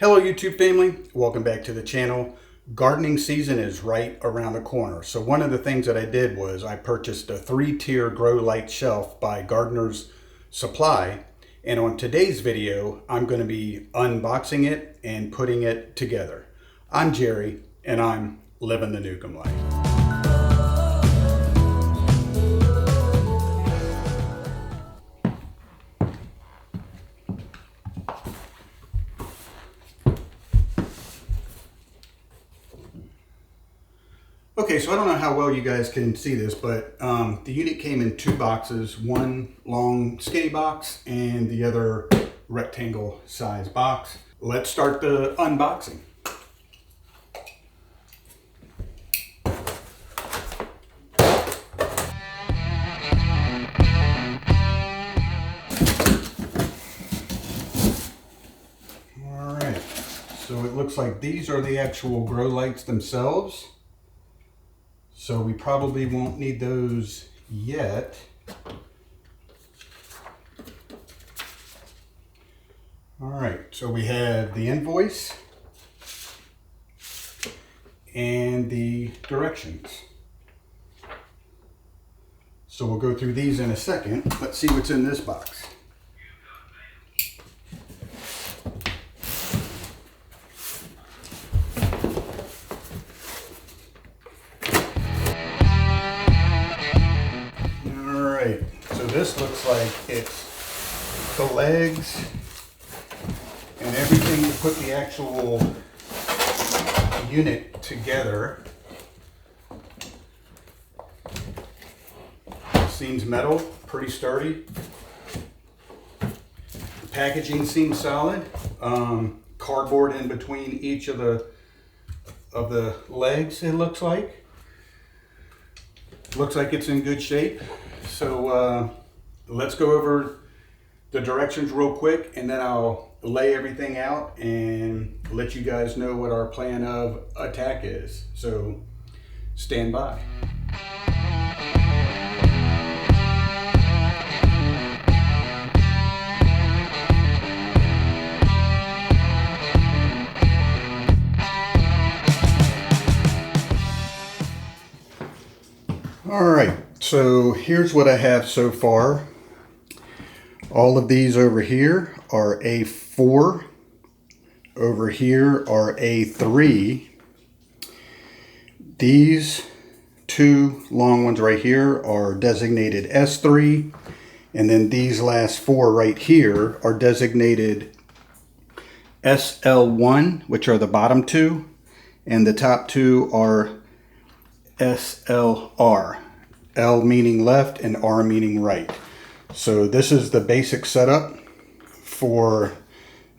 Hello YouTube family, welcome back to the channel. Gardening season is right around the corner. So one of the things that I did was I purchased a 3-tier grow light shelf by Gardener's Supply. And on today's video, I'm going to be unboxing it and putting it together. I'm Jerry and I'm living the Newcomb life. Okay, so I don't know how well you guys can see this, but the unit came in 2 boxes, one long skinny box and the other rectangle size box. Let's start the unboxing. All right, so it looks like these are the actual grow lights themselves. So we probably won't need those yet. All right, so we have the invoice and the directions. So we'll go through these in a second. Let's see what's in this box. So this looks like it's the legs and everything to put the actual unit together. Seems metal, pretty sturdy. The packaging seems solid. Cardboard in between each of the legs, it looks like. Looks like it's in good shape. So let's go over the directions real quick and then I'll lay everything out and let you guys know what our plan of attack is. So stand by. All right. So here's what I have so far. All of these over here are A4. Over here are A3. These 2 long ones right here are designated S3. And then these last 4 right here are designated SL1, which are the bottom 2. And the top 2 are SLR. L meaning left and R meaning right. So this is the basic setup for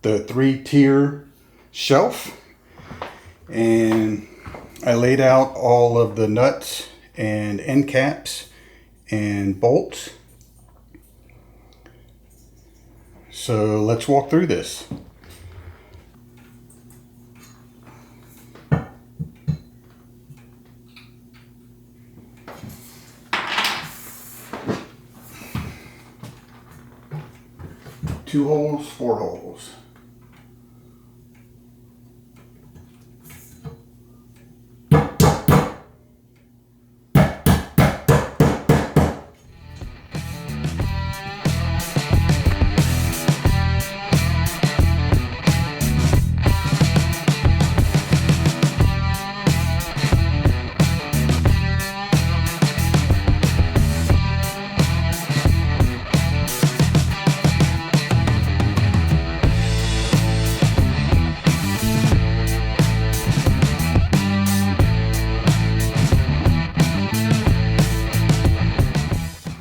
the 3-tier shelf. And I laid out all of the nuts and end caps and bolts. So let's walk through this. Two holes, 4 holes.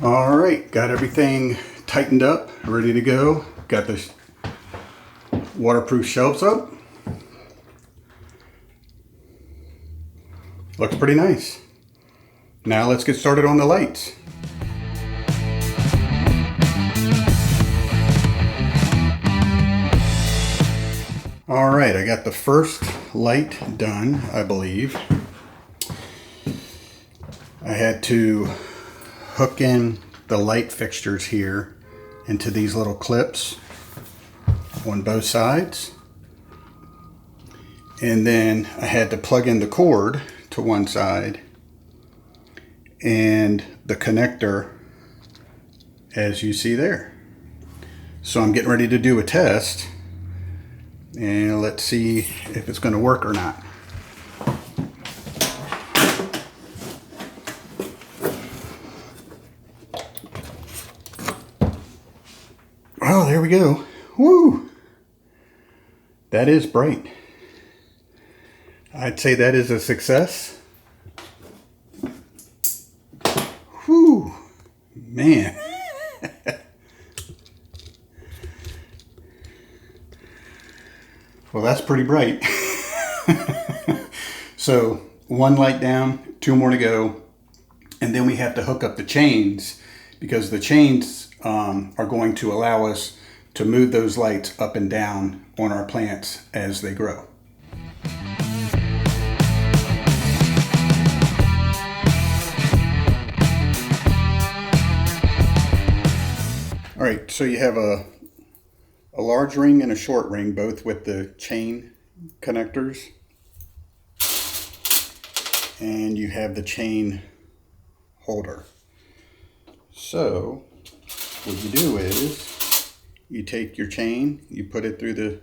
All right, got everything tightened up, ready to go. Got the waterproof shelves up. Looks pretty nice. Now let's get started on the lights. All right, I got the first light done, I believe. I had to hook in the light fixtures here into these little clips on both sides. And then I had to plug in the cord to one side and the connector, as you see there. So I'm getting ready to do a test, and let's see if it's going to work or not. Oh, there we go. Woo! That is bright. I'd say that is a success. Whew, man. Well, that's pretty bright. So one light down, two more to go. And then we have to hook up the chains, because the chains are going to allow us to move those lights up and down on our plants as they grow. All right, so you have a large ring and a short ring, both with the chain connectors. And you have the chain holder. So what you do is you take your chain, you put it through the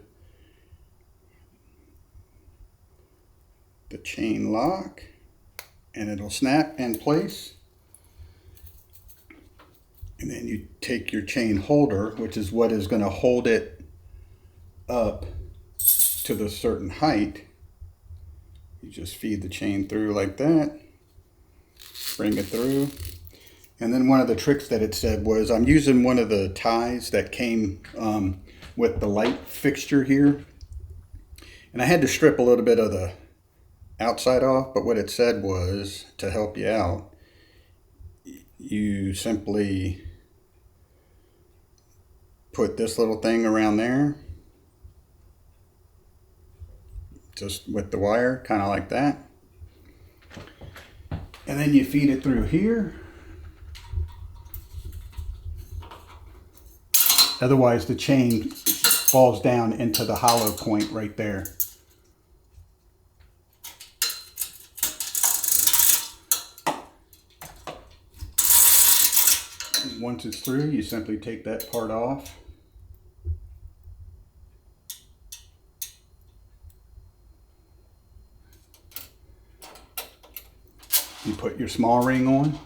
chain lock, and it'll snap in place. And then you take your chain holder, which is what is going to hold it up to the certain height. You just feed the chain through like that, bring it through. And then one of the tricks that it said was, I'm using one of the ties that came with the light fixture here. And I had to strip a little bit of the outside off, but what it said was, to help you out, you simply put this little thing around there, just with the wire, kind of like that. And then you feed it through here. Otherwise the chain falls down into the hollow point right there. And once it's through, you simply take that part off. You put your small ring on.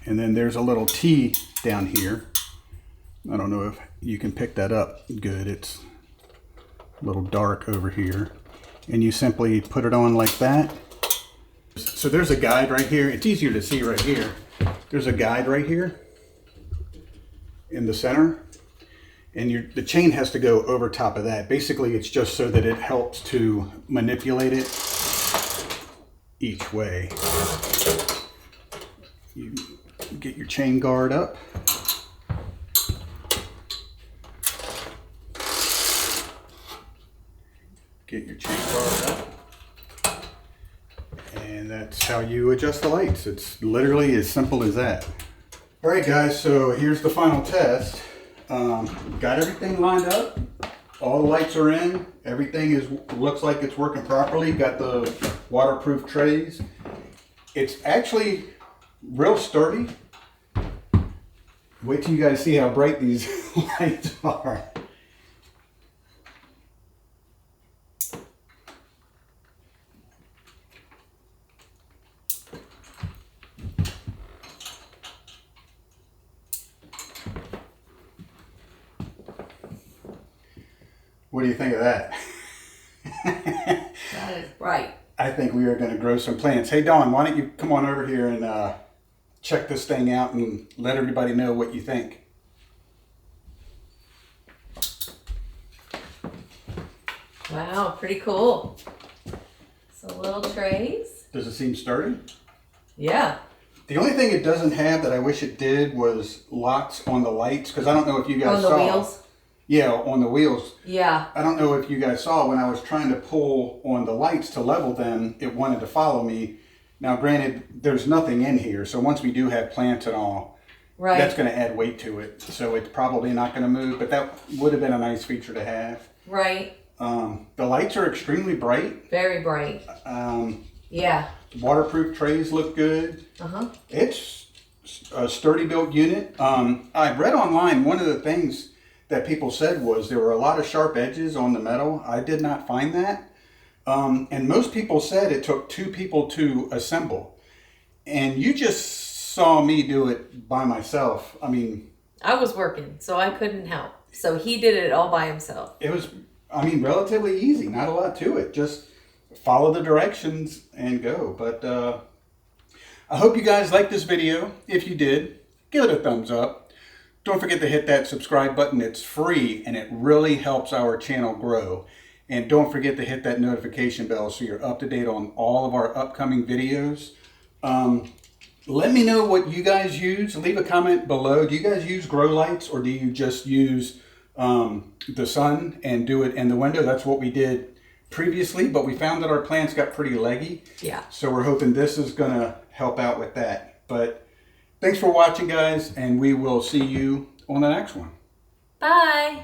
And then there's a little T down here. I don't know if you can pick that up good. It's a little dark over here. And you simply put it on like that. So there's a guide right here. It's easier to see right here. There's a guide right here in the center. And the chain has to go over top of that. Basically, it's just so that it helps to manipulate it each way. You get your chain guard up. Get your chain guard up. And that's how you adjust the lights. It's literally as simple as that. All right, guys, so here's the final test. Got everything lined up. All the lights are in. Everything looks like it's working properly. Got the waterproof trays. It's actually real sturdy. Wait till you guys see how bright these lights are. What do you think of that? That is bright. I think we are going to grow some plants. Hey, Dawn, why don't you come on over here and check this thing out and let everybody know what you think. Wow, pretty cool. So little trays. Does it seem sturdy? Yeah. The only thing it doesn't have that I wish it did was locks on the lights, because I don't know if you guys saw. On the wheels? Yeah, on the wheels. Yeah. I don't know if you guys saw when I was trying to pull on the lights to level them, it wanted to follow me. Now, granted, there's nothing in here, so once we do have plants and all, Right. That's going to add weight to it, so it's probably not going to move, but that would have been a nice feature to have. Right. The lights are extremely bright. Very bright. Yeah. Waterproof trays look good. Uh-huh. It's a sturdy built unit. I read online one of the things that people said was there were a lot of sharp edges on the metal. I did not find that. And most people said it took 2 people to assemble. And you just saw me do it by myself. I mean, I was working, so I couldn't help. So he did it all by himself. it was, relatively easy. Not a lot to it. Just follow the directions and go. But I hope you guys liked this video. If you did, give it a thumbs up. Don't forget to hit that subscribe button. It's free and it really helps our channel grow. And don't forget to hit that notification bell so you're up to date on all of our upcoming videos. Let me know what you guys use. Leave a comment below. Do you guys use grow lights or do you just use the sun and do it in the window? That's what we did previously, but we found that our plants got pretty leggy. Yeah. So we're hoping this is going to help out with that. But thanks for watching, guys, and we will see you on the next one. Bye.